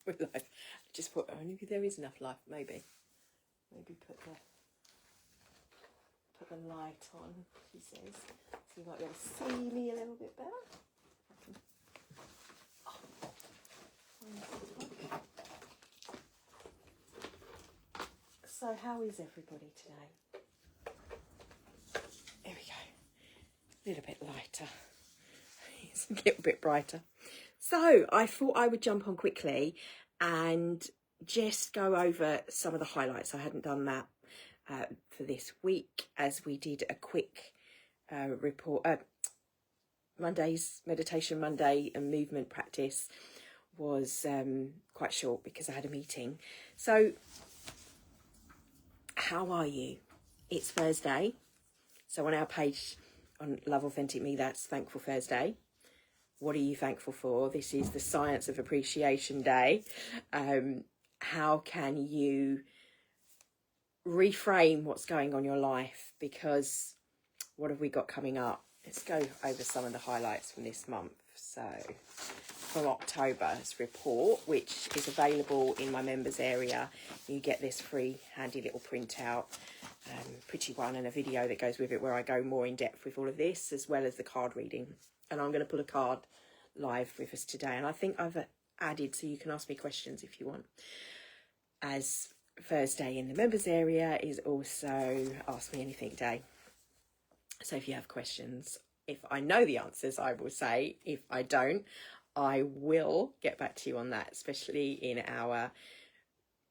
with life. Just put, only if there is enough life, maybe put the light on, she says, so you might be able to see me a little bit better. So how is everybody today? There we go. A little bit lighter. It's a little bit brighter. So I thought I would jump on quickly and just go over some of the highlights. I hadn't done that for this week, as we did a quick report. Monday's Meditation Monday and movement practice was quite short because I had a meeting. So how are you? It's Thursday. So on our page on Love Authentic Me, that's Thankful Thursday. What are you thankful for? This is the Science of Appreciation Day. How can you reframe what's going on in your life? Because what have we got coming up? Let's go over some of the highlights from this month. So from October's report, which is available in my members area, you get this free handy little printout, pretty one, and a video that goes with it where I go more in depth with all of this, as well as the card reading. And I'm going to put a card live with us today, and I think I've added so you can ask me questions if you want, as Thursday in the members area is also Ask Me Anything Day. So if you have questions, if I know the answers, I will say. If I don't, I will get back to you on that, especially in our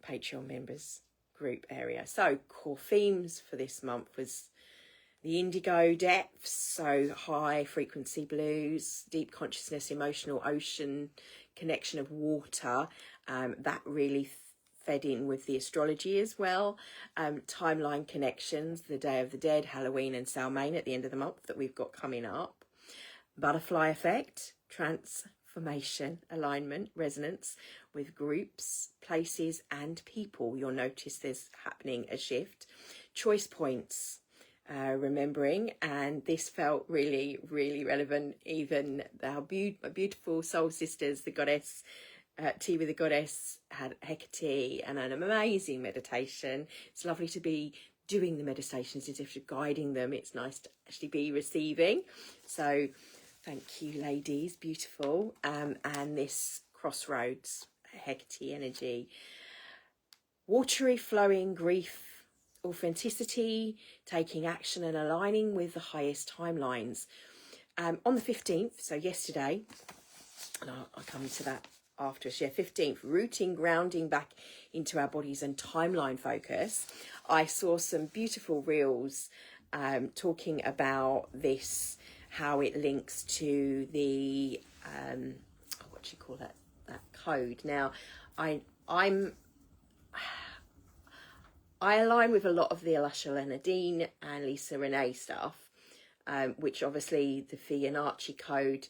Patreon members group area. So core themes for this month was the indigo depths, so high frequency blues, deep consciousness, emotional ocean, connection of water. That really fed in with the astrology as well. Timeline connections, the Day of the Dead, Halloween and Samhain at the end of the month that we've got coming up. Butterfly effect, transformation, alignment, resonance with groups, places and people. You'll notice there's happening a shift. Choice points, remembering, and this felt really, really relevant. Even our beautiful soul sisters, the goddess, Tea with the Goddess, had Hecate and an amazing meditation. It's lovely to be doing the meditations instead of guiding them. It's nice to actually be receiving. So thank you, ladies, beautiful. And this crossroads, Hecate energy, watery flowing grief, authenticity, taking action and aligning with the highest timelines. On the 15th, so yesterday, and I'll come to that after a share, 15th, rooting, grounding back into our bodies and timeline focus. I saw some beautiful reels talking about this, how it links to the what do you call that code. Now I align with a lot of the Alasha Lenardine and Lisa Renee stuff, which obviously the Fibonacci code,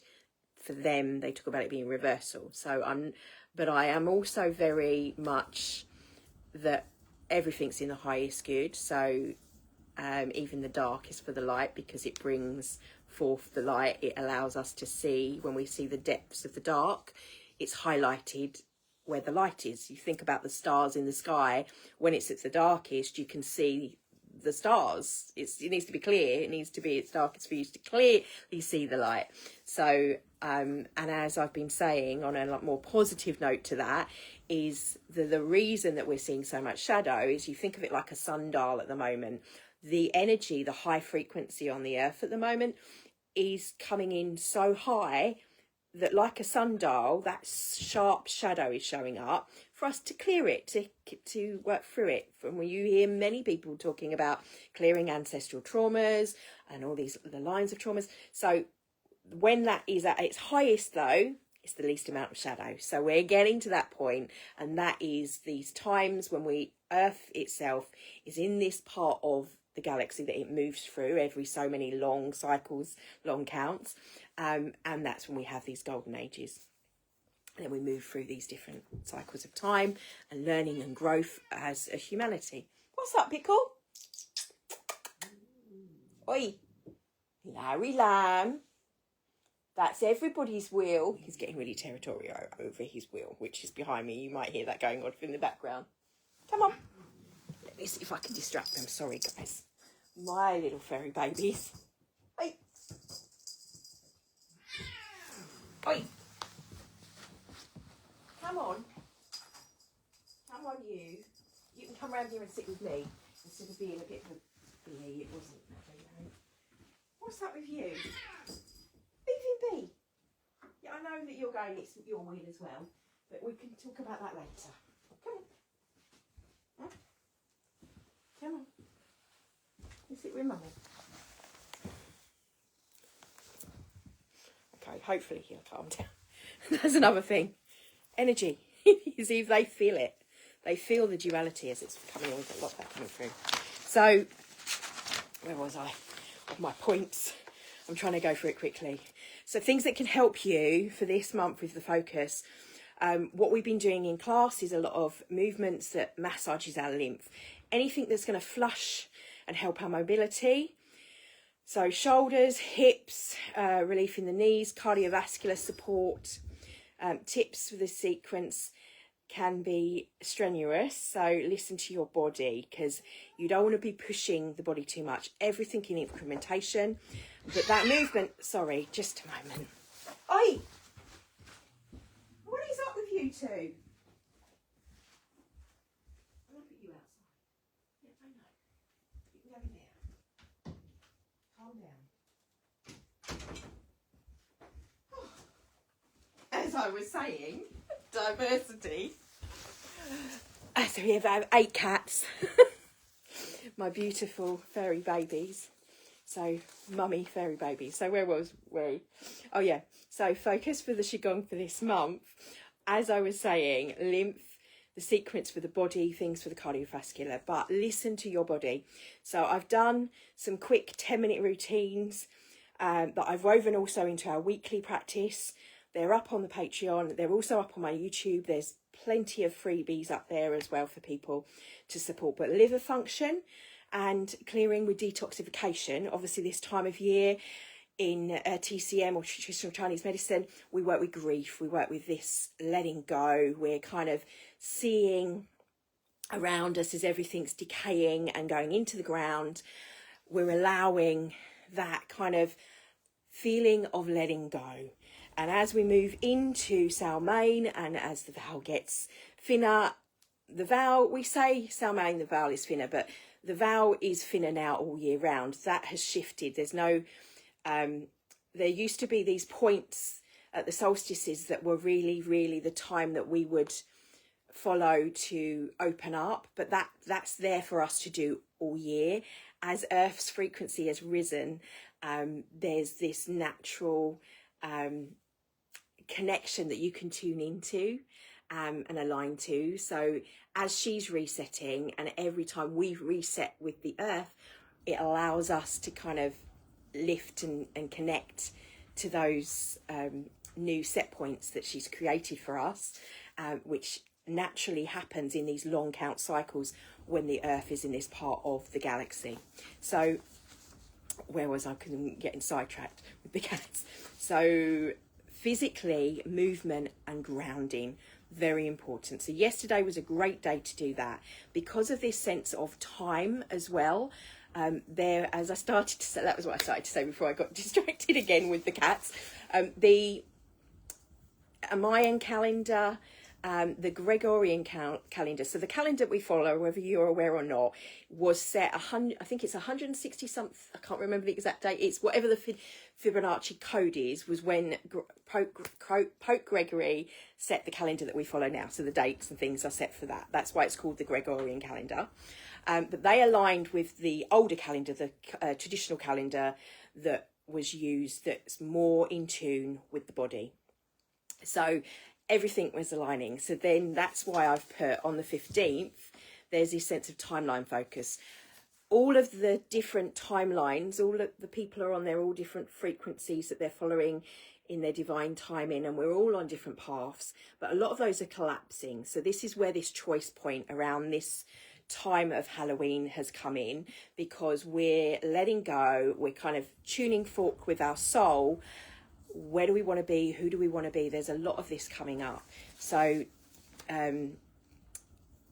for them, they talk about it being reversal. But I am also very much that everything's in the highest good. So even the dark is for the light, because it brings forth the light. It allows us to see, when we see the depths of the dark, it's highlighted where the light is. You think about the stars in the sky, when it's at the darkest, you can see the stars. It needs to be clear. It needs to be its darkest for you to clearly see the light. So and as I've been saying, on a more positive note to that, is the reason that we're seeing so much shadow is, you think of it like a sundial at the moment. The energy, the high frequency on the earth at the moment is coming in so high that, like a sundial, that sharp shadow is showing up for us to clear it, to work through it. From when you hear many people talking about clearing ancestral traumas and all these the lines of traumas. So when that is at its highest, though, it's the least amount of shadow. So we're getting to that point, and that is these times when Earth itself is in this part of the galaxy that it moves through every so many long cycles, long counts, and that's when we have these golden ages. And then we move through these different cycles of time and learning and growth as a humanity. What's up, Pickle? Oi, Larry Lamb. That's everybody's wheel. He's getting really territorial over his wheel, which is behind me. You might hear that going on in the background. Come on. Let me see if I can distract them. Sorry, guys. My little fairy babies. Oi. Oi. Come on. Come on, you. You can come around here and sit with me instead of being a bit of a bee. It wasn't. What's up with you? Leave him be. Yeah, I know that you're going, it's your wheel as well, but we can talk about that later. Come on. Huh? Come on. You sit with Mummy. Okay, hopefully he'll calm down. That's another thing. Energy. You see if they feel it. They feel the duality as it's coming on. We've got a lot of that coming through. So, where was I? Of my points. I'm trying to go through it quickly. So things that can help you for this month with the focus. What we've been doing in class is a lot of movements that massages our lymph. Anything that's going to flush and help our mobility. So shoulders, hips, relief in the knees, cardiovascular support. Tips for this sequence can be strenuous, so listen to your body because you don't want to be pushing the body too much. Everything in incrementation, but that movement, sorry, just a moment. Oi! What is up with you two? I'm going to put you outside. Yeah, I know. You can go in there. Calm down. As I was saying, diversity. So we have 8 cats. My beautiful fairy babies. So mummy fairy babies. So where was we? Oh yeah. So focus for the Qigong for this month. As I was saying, lymph, the sequence for the body, things for the cardiovascular, but listen to your body. So I've done some quick 10-minute routines that I've woven also into our weekly practice. They're up on the Patreon. They're also up on my YouTube. There's plenty of freebies up there as well for people to support. But liver function and clearing with detoxification. Obviously, this time of year in TCM or traditional Chinese medicine, we work with grief. We work with this letting go. We're kind of seeing around us as everything's decaying and going into the ground. We're allowing that kind of feeling of letting go. And as we move into Samhain and as the vowel gets thinner, the vowel, we say Samhain, the vowel is thinner, but the vowel is thinner now all year round. That has shifted. There's no, there used to be these points at the solstices that were really, really the time that we would follow to open up, but that's there for us to do all year. As Earth's frequency has risen, there's this natural connection that you can tune into and align to. So as she's resetting, and every time we reset with the earth, it allows us to kind of lift and connect to those new set points that she's created for us, which naturally happens in these long count cycles when the earth is in this part of the galaxy. So where was I? Getting sidetracked with the cats. So physically, movement and grounding, very important. So yesterday was a great day to do that because of this sense of time as well. There, as I started to say, that was what I started to say before I got distracted again with the cats. The Mayan calendar, the Gregorian calendar, so the calendar we follow, whether you're aware or not, was set 100, I think it's 160 something, I can't remember the exact date, it's whatever the Fibonacci code is, was when Pope Gregory set the calendar that we follow now. So the dates and things are set for that. That's why it's called the Gregorian calendar. But they aligned with the older calendar, the traditional calendar that was used, that's more in tune with the body. So everything was aligning. So then that's why I've put on the 15th, there's this sense of timeline focus. All of the different timelines, all of the people are on their all different frequencies that they're following in their divine timing, and we're all on different paths, but a lot of those are collapsing. So this is where this choice point around this time of Halloween has come in, because we're letting go, we're kind of tuning fork with our soul. where do we want to be, who do we want to be. There's a lot of this coming up. So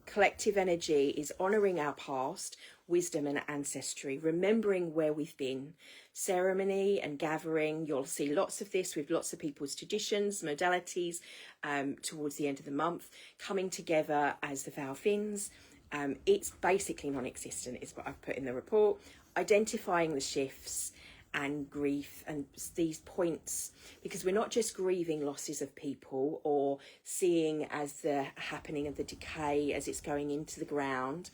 collective energy is honouring our past, wisdom and ancestry, remembering where we've been. Ceremony and gathering, you'll see lots of this with lots of people's traditions, modalities, towards the end of the month, coming together as the Valfins. It's basically non-existent is what I've put in the report. Identifying the shifts and grief and these points, because we're not just grieving losses of people or seeing as the happening of the decay as it's going into the ground.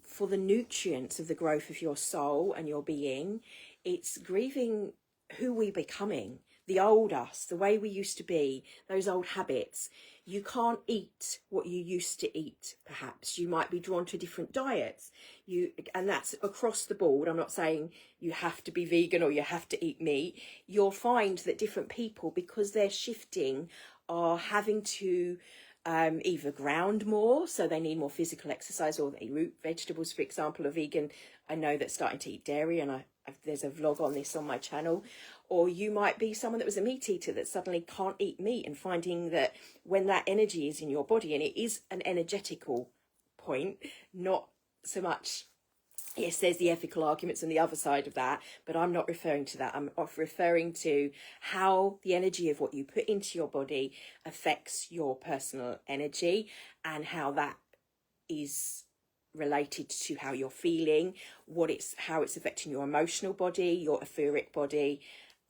For the nutrients of the growth of your soul and your being, it's grieving who we're becoming, the old us, the way we used to be, those old habits. You can't eat what you used to eat, perhaps. You might be drawn to different diets. And that's across the board. I'm not saying you have to be vegan or you have to eat meat. You'll find that different people, because they're shifting, are having to either ground more, so they need more physical exercise, or they root vegetables, for example. A vegan, I know, that's starting to eat dairy, and there's a vlog on this on my channel. Or you might be someone that was a meat eater that suddenly can't eat meat, and finding that when that energy is in your body, and it is an energetical point, not so much, yes, there's the ethical arguments on the other side of that, but I'm not referring to that. I'm referring to how the energy of what you put into your body affects your personal energy, and how that is related to how you're feeling, how it's affecting your emotional body, your etheric body,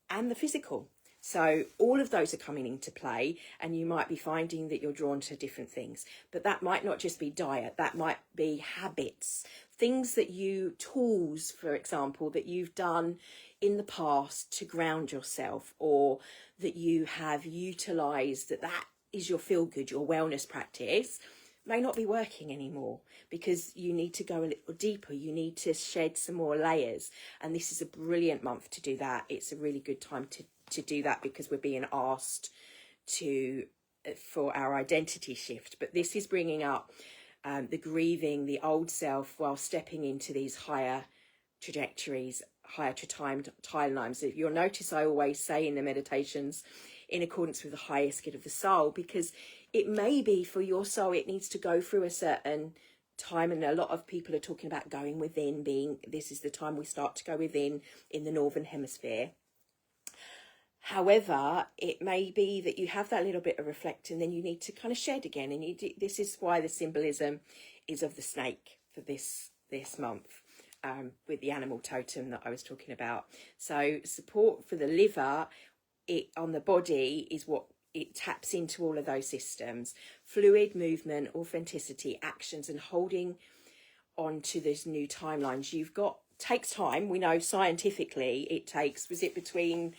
and the physical. So all of those are coming into play, and you might be finding that you're drawn to different things. But that might not just be diet, that might be habits, things that tools, for example, that you've done in the past to ground yourself, or that you have utilised, that is your feel-good, your wellness practice, may not be working anymore, because you need to go a little deeper. You need to shed some more layers. And this is a brilliant month to do that. It's a really good time to do that, because we're being asked for our identity shift. But this is bringing up the grieving the old self while stepping into these higher trajectories, higher timelines. So you'll notice I always say in the meditations, in accordance with the highest good of the soul, because it may be for your soul, it needs to go through a certain time. And a lot of people are talking about going within, this is the time we start to go within in the Northern Hemisphere. However, it may be that you have that little bit of reflect, and then you need to kind of shed again. And this is why the symbolism is of the snake for this month, with the animal totem that I was talking about. So support for the liver on the body is what it taps into, all of those systems: fluid movement, authenticity, actions, and holding on to these new timelines. Takes time. We know scientifically it takes, was it between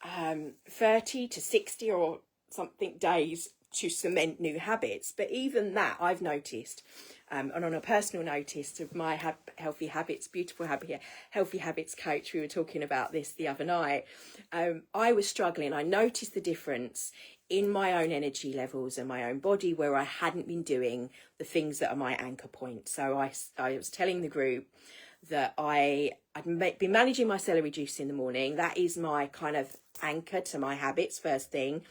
30 to 60 or something days to cement new habits. But even that, I've noticed, and on a personal notice of my healthy habits coach, we were talking about this the other night. I was struggling. I noticed the difference in my own energy levels and my own body, where I hadn't been doing the things that are my anchor point. So I was telling the group that I'd been managing my celery juice in the morning. That is my kind of anchor to my habits, first thing.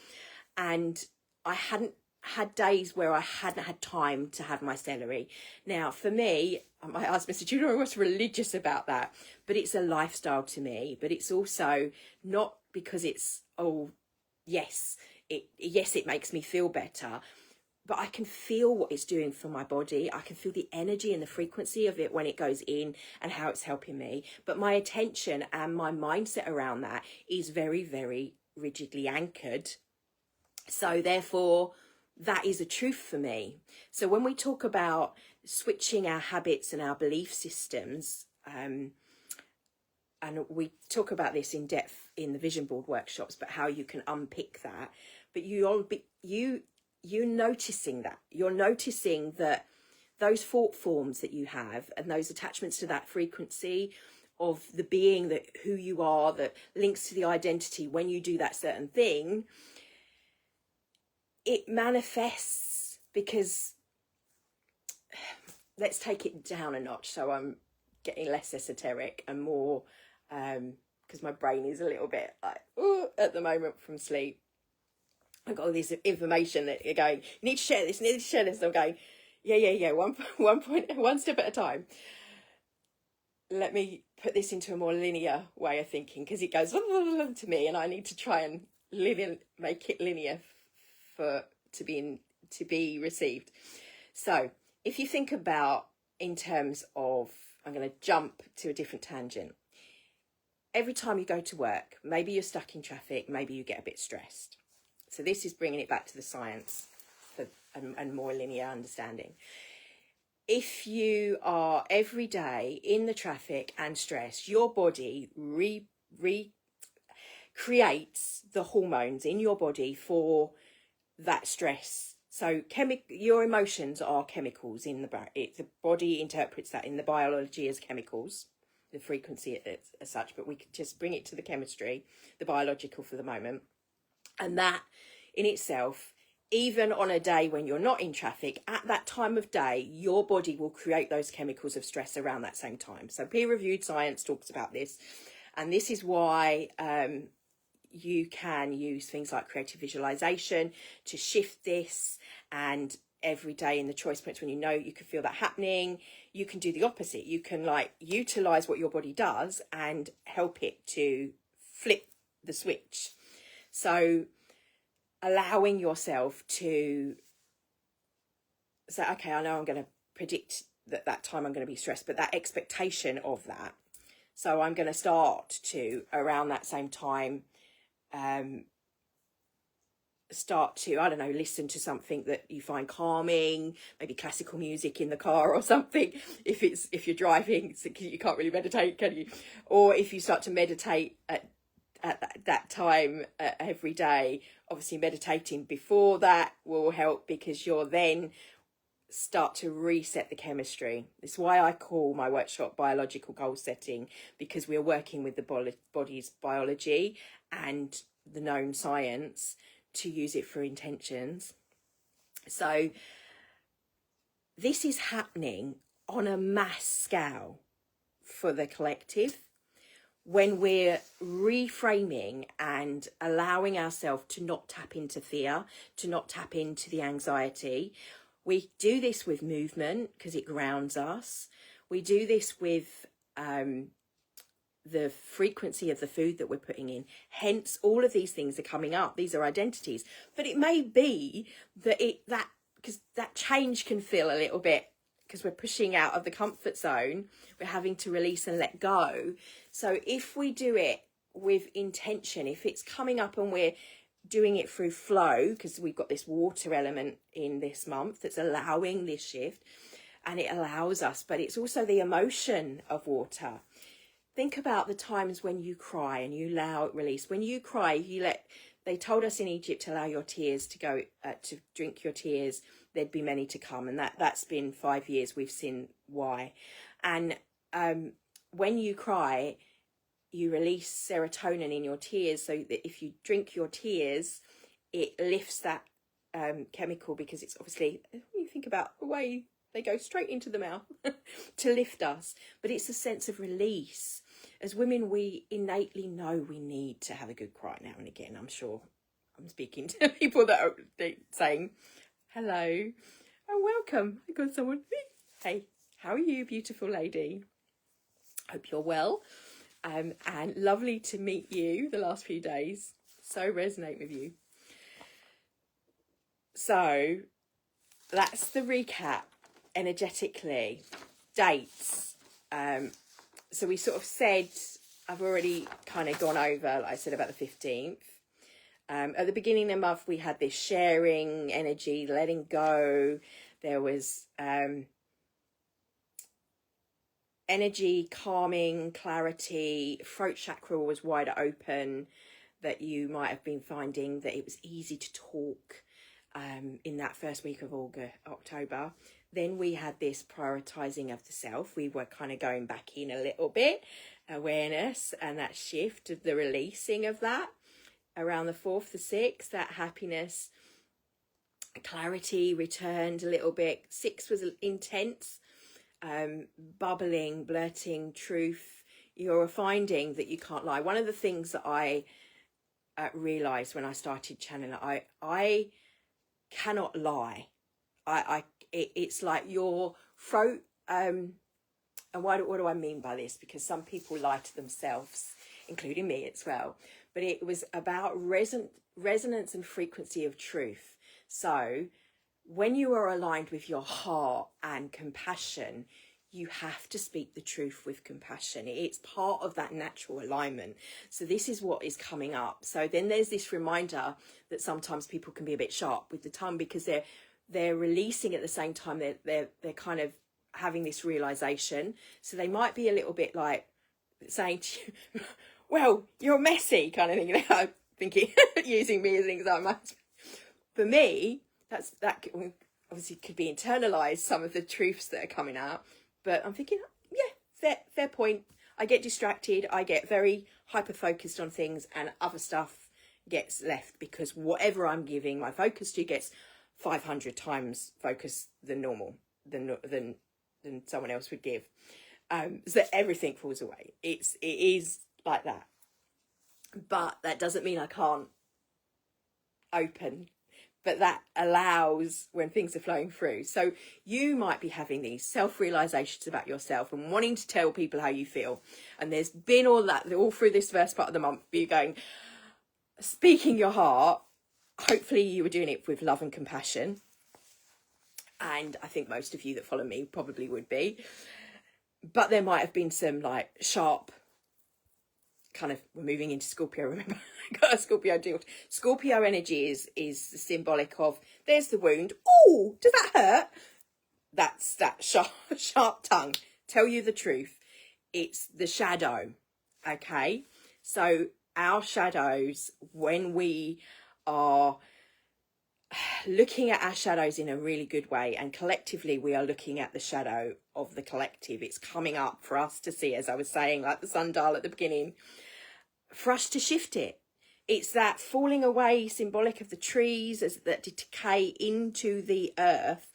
And I hadn't had days where I hadn't had time to have my celery. Now, for me, my husband said, you know, what's religious about that? But it's a lifestyle to me. But it's also not because it's, yes, it makes me feel better. But I can feel what it's doing for my body. I can feel the energy and the frequency of it when it goes in, and how it's helping me. But my attention and my mindset around that is very, very rigidly anchored. So therefore, that is a truth for me. So when we talk about switching our habits and our belief systems, and we talk about this in depth in the vision board workshops, but how you can unpick that. But you're noticing that. You're noticing that those thought forms that you have, and those attachments to that frequency of the being, that who you are, that links to the identity, when you do that certain thing, it manifests. Because let's take it down a notch, so I'm getting less esoteric and more because my brain is a little bit like, ooh, at the moment from sleep. I've got all this information that you're going, you need to share this, you need to share this. And I'm going, yeah, one step at a time. Let me put this into a more linear way of thinking, because it goes to me, and I need to try and make it linear to be received. So if you think about in terms of, I'm going to jump to a different tangent. Every time you go to work, maybe you're stuck in traffic, maybe you get a bit stressed. So this is bringing it back to the science and more linear understanding. If you are every day in the traffic and stress, your body creates the hormones in your body for that stress. So your emotions are chemicals in the body interprets that in the biology as chemicals, the frequency as such, but we could just bring it to the chemistry, the biological for the moment. And that in itself, even on a day when you're not in traffic, at that time of day, your body will create those chemicals of stress around that same time. So peer-reviewed science talks about this. And this is why you can use things like creative visualization to shift this. And every day in the choice points, when you know you can feel that happening, you can do the opposite. You can like utilize what your body does and help it to flip the switch. So allowing yourself to say, okay, I know I'm going to predict that time I'm going to be stressed, but that expectation of that. So I'm going to start to, around that same time, start to, I don't know, listen to something that you find calming, maybe classical music in the car or something. If you're driving, you can't really meditate, can you? Or if you start to meditate at that time every day, obviously meditating before that will help, because you'll then start to reset the chemistry. It's why I call my workshop biological goal setting, because we're working with the body's biology and the known science to use it for intentions. So this is happening on a mass scale for the collective. When we're reframing and allowing ourselves to not tap into fear, to not tap into the anxiety, we do this with movement because it grounds us. We do this with the frequency of the food that we're putting in. Hence, all of these things are coming up. These are identities. But it may be that because that change can feel a little bit, because we're pushing out of the comfort zone, we're having to release and let go. So if we do it with intention, if it's coming up and we're doing it through flow, because we've got this water element in this month that's allowing this shift, and it allows us, but it's also the emotion of water. Think about the times when you cry and you allow it release. When you cry, they told us in Egypt to allow your tears to go, to drink your tears. There'd be many to come. And that's been 5 years. We've seen why. And when you cry, you release serotonin in your tears. So that if you drink your tears, it lifts that chemical, because it's obviously, when you think about the way they go straight into the mouth to lift us. But it's a sense of release. As women, we innately know we need to have a good cry now and again. I'm sure I'm speaking to people that are saying, hello and welcome. I got someone. Hey, how are you, beautiful lady? Hope you're well. And lovely to meet you the last few days. So resonate with you. So that's the recap energetically. Dates. So we sort of said, I've already kind of gone over, like I said, about the 15th. At the beginning of the month, we had this sharing energy, letting go. There was energy, calming, clarity. Throat chakra was wide open, that you might have been finding that it was easy to talk in that first week of October. Then we had this prioritizing of the self. We were kind of going back in a little bit, awareness and that shift of the releasing of that. Around the 4th, the 6th, that happiness, clarity returned a little bit. 6 was intense, bubbling, blurting truth. you're finding that you can't lie. One of the things that I realized when I started channeling, I cannot lie. It's like your throat. And what do I mean by this? Because some people lie to themselves, including me as well. But it was about resonance and frequency of truth. So when you are aligned with your heart and compassion, you have to speak the truth with compassion. It's part of that natural alignment. So this is what is coming up. So then there's this reminder that sometimes people can be a bit sharp with the tongue, because they're releasing at the same time. They're kind of having this realization. So they might be a little bit like saying to you, well, you're messy, kind of thing. I'm thinking, using me as an example. For me, that obviously could be internalized, some of the truths that are coming out. But I'm thinking, yeah, fair point. I get distracted. I get very hyper-focused on things, and other stuff gets left, because whatever I'm giving my focus to gets 500 times focus than normal, than someone else would give. So everything falls away. It is like that. But that doesn't mean I can't open. But that allows when things are flowing through. So you might be having these self-realizations about yourself and wanting to tell people how you feel. And there's been all that, all through this first part of the month, you going, speaking your heart. Hopefully you were doing it with love and compassion. And I think most of you that follow me probably would be. But there might have been some like sharp, kind of, we're moving into Scorpio, remember? I got a Scorpio deal. Scorpio energy is symbolic of, there's the wound. Oh, does that hurt? That's that sharp tongue. Tell you the truth. It's the shadow. Okay. So our shadows, when we are looking at our shadows in a really good way, and collectively we are looking at the shadow of the collective, it's coming up for us to see, as I was saying, like the sundial at the beginning, for us to shift it. It's that falling away, symbolic of the trees as that decay into the earth.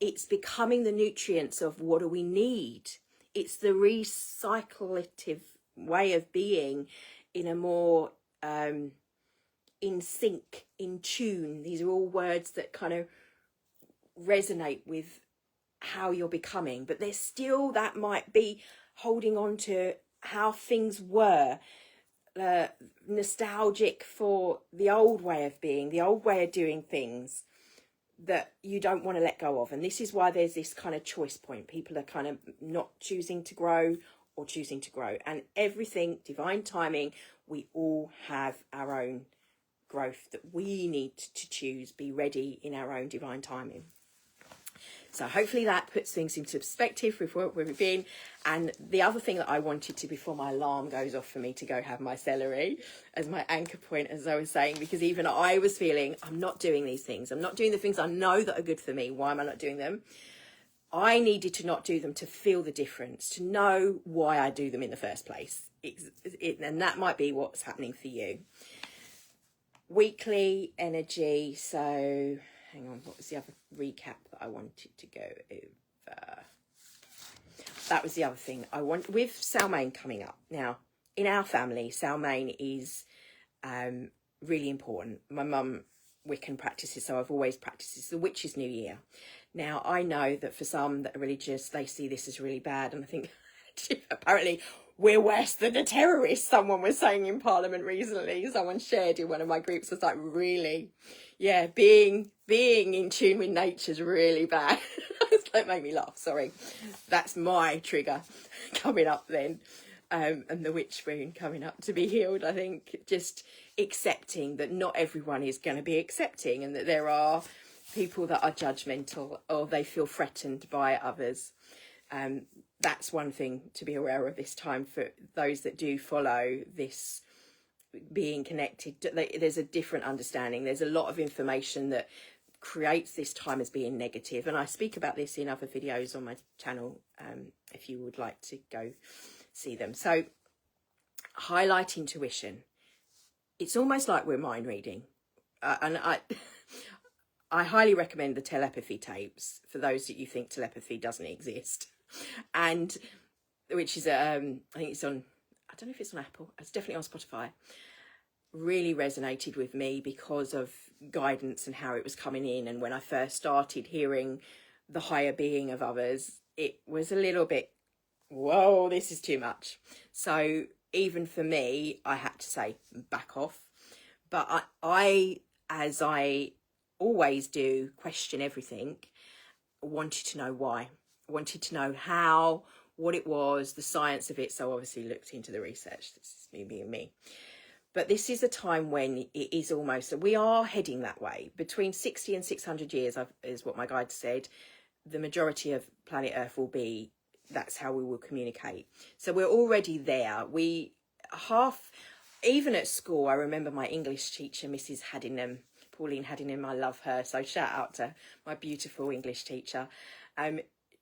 It's becoming the nutrients of what do we need. It's the recyclative way of being in a more in sync, in tune. These are all words that kind of resonate with how you're becoming, but there's still that might be holding on to how things were, nostalgic for the old way of being, the old way of doing things that you don't want to let go of. And this is why there's this kind of choice point. People are kind of not choosing to grow or choosing to grow, and everything, divine timing, we all have our own growth that we need to choose, be ready in our own divine timing. So hopefully that puts things into perspective with where we've been. And the other thing that I wanted to, before my alarm goes off for me to go have my celery as my anchor point, as I was saying, because even I was feeling, I'm not doing these things. I'm not doing the things I know that are good for me. Why am I not doing them? I needed to not do them to feel the difference, to know why I do them in the first place. And that might be what's happening for you. Weekly energy. So hang on, what was the other recap that I wanted to go over? That was the other thing I want with Samhain coming up. Now, in our family, Samhain is really important. My mum Wiccan practices, so I've always practiced. It's the Witch's New Year. Now, I know that for some that are religious, they see this as really bad, and I think apparently we're worse than the terrorists, someone was saying in Parliament recently. Someone shared in one of my groups. I was like, really? Yeah, being in tune with nature's really bad. That made me laugh, sorry. That's my trigger coming up then. And the witch wound coming up to be healed. I think just accepting that not everyone is going to be accepting, and that there are people that are judgmental or they feel threatened by others. That's one thing to be aware of this time for those that do follow this being connected. There's a different understanding. There's a lot of information that creates this time as being negative, and I speak about this in other videos on my channel if you would like to go see them. So highlight intuition. It's almost like we're mind reading, and I highly recommend the telepathy tapes for those that you think telepathy doesn't exist. And which is I think it's on, I don't know if it's on Apple, it's definitely on Spotify, really resonated with me because of guidance and how it was coming in. And when I first started hearing the higher being of others, it was a little bit, whoa, this is too much. So even for me, I had to say, back off. But I as I always do, question everything, wanted to know why, wanted to know how, what it was, the science of it. So obviously looked into the research. This is me being me. But this is a time when it is almost, we are heading that way. Between 60 and 600 years, is what my guide said, the majority of planet Earth will be, that's how we will communicate. So we're already there. Even at school, I remember my English teacher, Mrs. Haddingham, Pauline Haddingham, I love her. So shout out to my beautiful English teacher.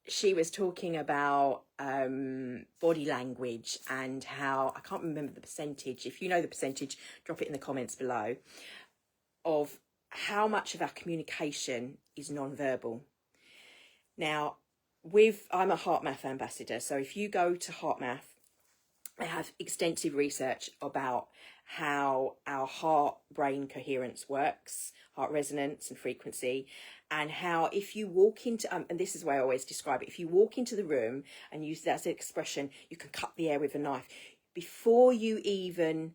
She was talking about body language and how, I can't remember the percentage. If you know the percentage, drop it in the comments below, of how much of our communication is non-verbal. Now, I'm a HeartMath ambassador. So if you go to HeartMath, they have extensive research about how our heart-brain coherence works, heart resonance and frequency, and how if you walk into, and this is the way I always describe it, if you walk into the room and use that as an expression, you can cut the air with a knife. Before you even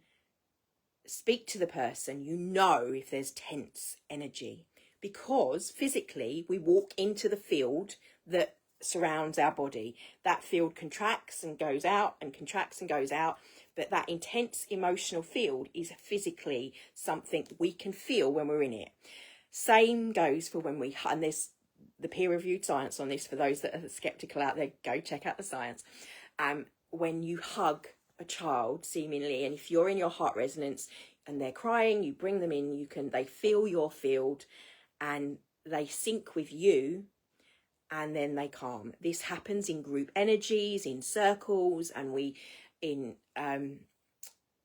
speak to the person, you know if there's tense energy, because physically we walk into the field that surrounds our body. That field contracts and goes out and contracts and goes out, but that intense emotional field is physically something we can feel when we're in it. Same goes for when we, and there's the peer-reviewed science on this for those that are skeptical out there, go check out the science. When you hug a child, seemingly, and if you're in your heart resonance and they're crying, you bring them in, they feel your field and they sync with you, and then they calm. This happens in group energies, in circles, and in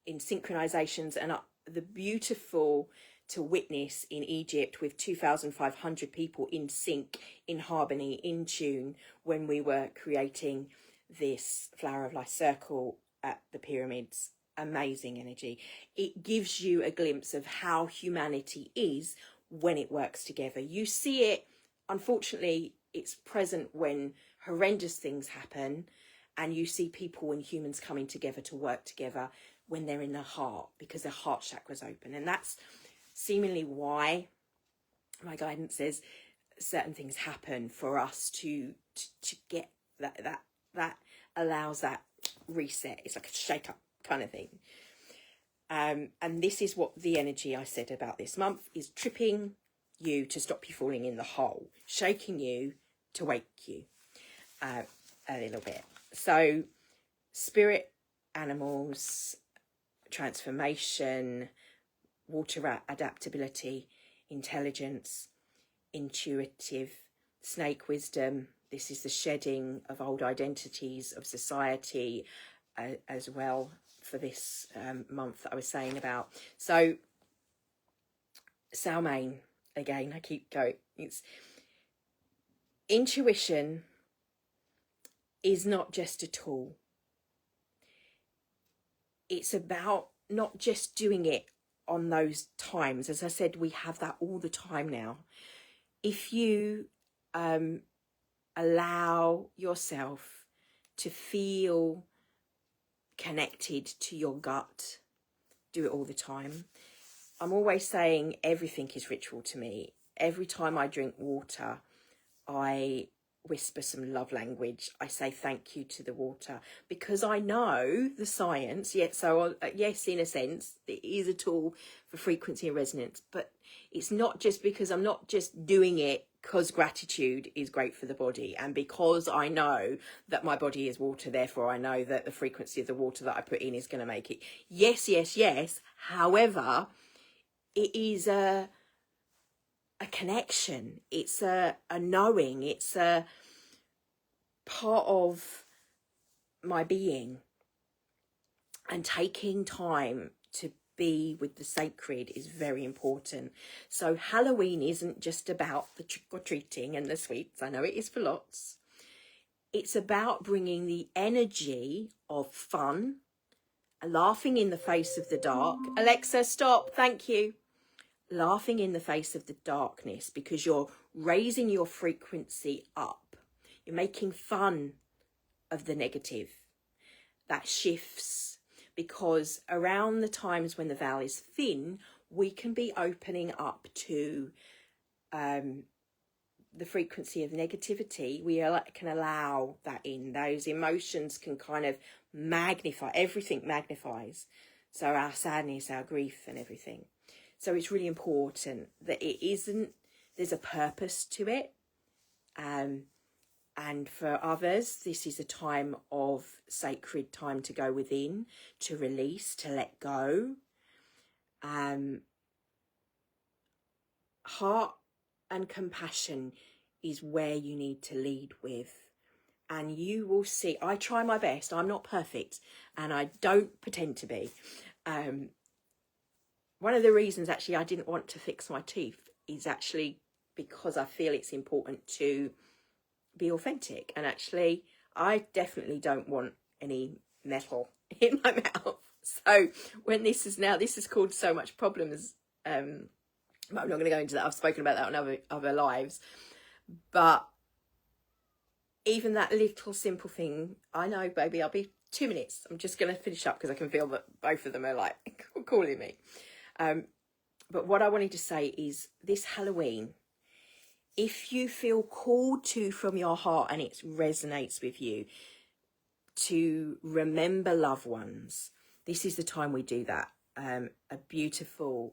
synchronizations. And the beautiful to witness in Egypt with 2,500 people in sync, in harmony, in tune, when we were creating this Flower of Life circle at the pyramids. Amazing energy. It gives you a glimpse of how humanity is when it works together. You see it, unfortunately, it's present when horrendous things happen, and you see people and humans coming together to work together when they're in the heart, because their heart chakra's open. And that's seemingly why my guidance says certain things happen for us to get that allows that reset. It's like a shake up kind of thing. And this is what the energy I said about this month is: tripping you to stop you falling in the hole, shaking you to wake you a little bit. So spirit animals, transformation, water adaptability, intelligence, intuitive, snake wisdom. This is the shedding of old identities of society as well for this month that I was saying about. So Salmain, again, I keep going. It's intuition is not just a tool. It's about not just doing it on those times. As I said, we have that all the time now. If you allow yourself to feel connected to your gut, do it all the time. I'm always saying everything is ritual to me. Every time I drink water, I whisper some love language. I say thank you to the water, because I know the science. Yes, so yes, in a sense, it is a tool for frequency and resonance, but it's not just because I'm not just doing it because gratitude is great for the body, and because I know that my body is water, therefore I know that the frequency of the water that I put in is going to make it. Yes, yes, yes. However, it is a connection. It's a knowing. It's a part of my being, and taking time to be with the sacred is very important. So Halloween isn't just about the trick-or-treating and the sweets. I know it is for lots. It's about bringing the energy of fun, laughing in the face of the dark. Alexa, stop. Thank you. Laughing in the face of the darkness, because you're raising your frequency up. You're making fun of the negative. That shifts, because around the times when the veil is thin, we can be opening up to the frequency of negativity. We can allow that in. Those emotions can kind of magnify. Everything magnifies. So our sadness, our grief and everything. So it's really important that there's a purpose to it. And for others, this is a time of sacred time to go within, to release, to let go. Heart and compassion is where you need to lead with. And you will see, I try my best. I'm not perfect and I don't pretend to be. One of the reasons actually I didn't want to fix my teeth is actually because I feel it's important to be authentic. And actually, I definitely don't want any metal in my mouth. So when this is called So Much Problems. I'm not going to go into that. I've spoken about that on other lives. But even that little simple thing, I know, baby, I'll be 2 minutes. I'm just going to finish up because I can feel that both of them are like calling me. But what I wanted to say is this Halloween, if you feel called to from your heart and it resonates with you to remember loved ones, this is the time we do that. A beautiful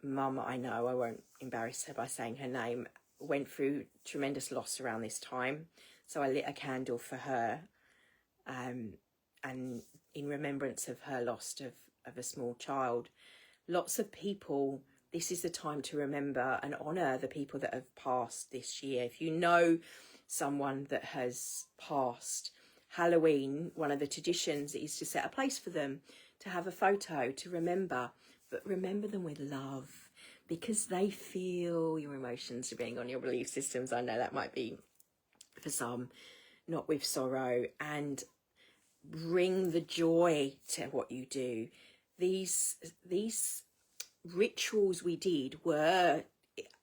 mum I know, I won't embarrass her by saying her name, went through tremendous loss around this time. So I lit a candle for her, and in remembrance of her loss of a small child. Lots of people, this is the time to remember and honour the people that have passed this year. If you know someone that has passed, Halloween, one of the traditions is to set a place for them, to have a photo, to remember. But remember them with love, because they feel your emotions depending on your belief systems. I know that might be for some, not with sorrow, and bring the joy to what you do. These rituals we did were,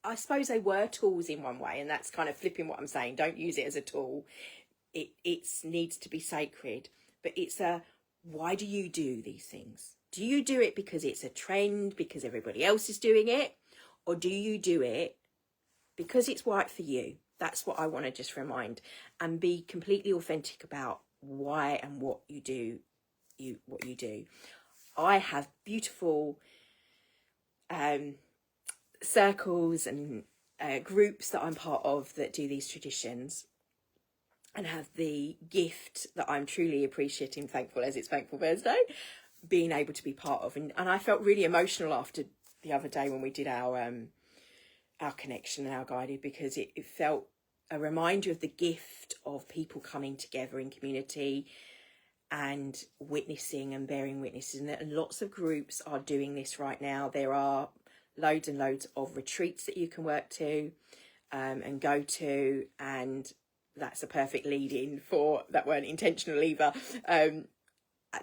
I suppose they were tools in one way, and that's kind of flipping what I'm saying. Don't use it as a tool. It needs to be sacred, but it's why do you do these things? Do you do it because it's a trend, because everybody else is doing it? Or do you do it because it's right for you? That's what I want to just remind, and be completely authentic about why and what you do. I have beautiful circles and groups that I'm part of that do these traditions, and have the gift that I'm truly appreciating, thankful as it's Thankful Thursday, being able to be part of. And I felt really emotional after the other day when we did our connection and our guided, because it felt a reminder of the gift of people coming together in community and witnessing and bearing witnesses. And lots of groups are doing this right now. There are loads and loads of retreats that you can work to and go to, and that's a perfect lead in for, that weren't intentional either,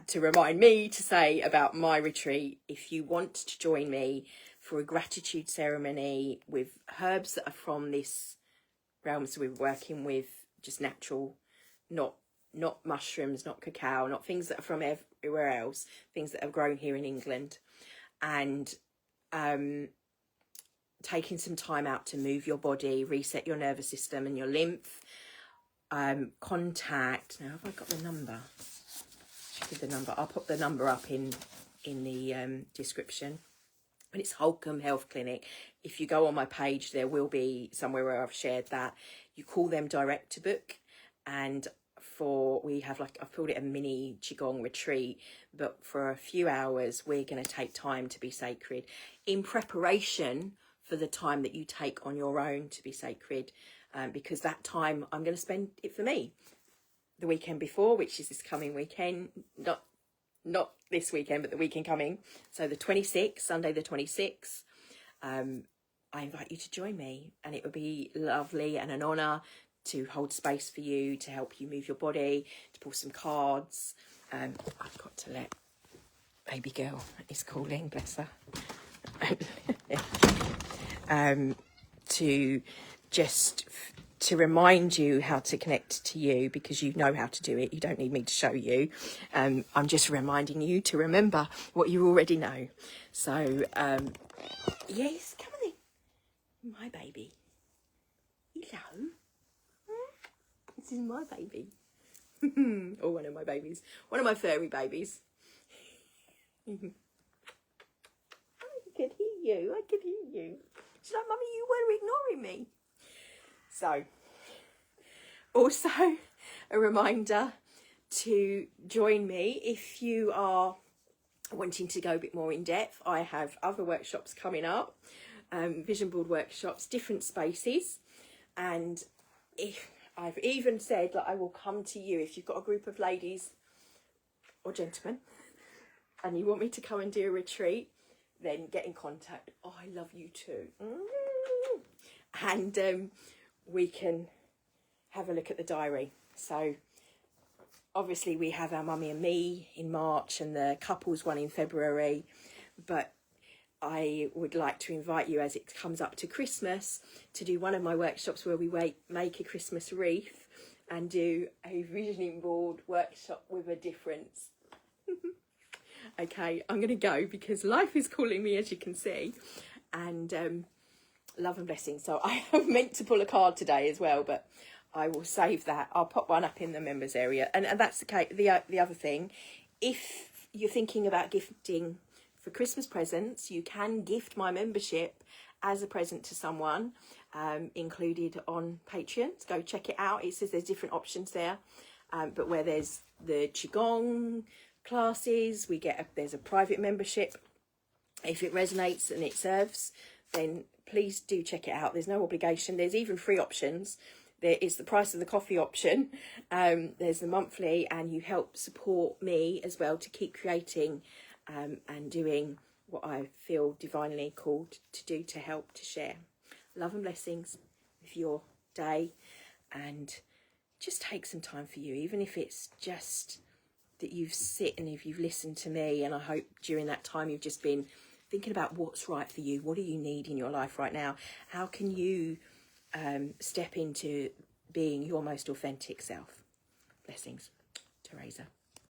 to remind me to say about my retreat. If you want to join me for a gratitude ceremony with herbs that are from this realm, so we're working with just natural, not mushrooms, not cacao, not things that are from everywhere else, things that have grown here in England, and taking some time out to move your body, reset your nervous system and your lymph. Contact, now have I got the number? Should give the number. I'll put the number up in the description. But it's Holcomb Health Clinic. If you go on my page, there will be somewhere where I've shared that. You call them direct to book, and we have, like, I've called it a mini Qigong retreat, but for a few hours we're going to take time to be sacred in preparation for the time that you take on your own to be sacred, because that time I'm going to spend it for me the weekend before, which is this coming weekend, not this weekend, but the weekend coming. So the 26th, Sunday the 26th, I invite you to join me, and it would be lovely and an honour to hold space for you, to help you move your body, to pull some cards. I've got to let baby girl is calling, bless her. To just to remind you how to connect to you, because you know how to do it. You don't need me to show you. I'm just reminding you to remember what you already know. So, yes, come on in. My baby. Hello. This is my baby. Or one of my babies. One of my furry babies. I can hear you. I can hear you. She's like, Mummy, you were ignoring me. So, also a reminder to join me if you are wanting to go a bit more in depth. I have other workshops coming up, vision board workshops, different spaces, and if I've even said that I will come to you if you've got a group of ladies or gentlemen and you want me to come and do a retreat, then get in contact. Oh, I love you too. And we can have a look at the diary. So obviously we have our Mummy and Me in March and the couples one in February, but I would like to invite you, as it comes up to Christmas, to do one of my workshops where we make a Christmas wreath and do a visioning board workshop with a difference. Okay, I'm going to go because life is calling me, as you can see, and love and blessings. So I have meant to pull a card today as well, but I will save that. I'll pop one up in the members area. And that's the case. The other thing, if you're thinking about gifting for Christmas presents, you can gift my membership as a present to someone, included on Patreon. So go check it out. It says there's different options there, but where there's the Qigong classes, there's a private membership. If it resonates and it serves, then please do check it out. There's no obligation. There's even free options. There is the price of the coffee option. There's the monthly, and you help support me as well to keep creating and doing what I feel divinely called to do, to help, to share. Love and blessings with your day, and just take some time for you, even if it's just that you've sit and if you've listened to me, and I hope during that time you've just been thinking about what's right for you. What do you need in your life right now? How can you step into being your most authentic self? Blessings. Teresa.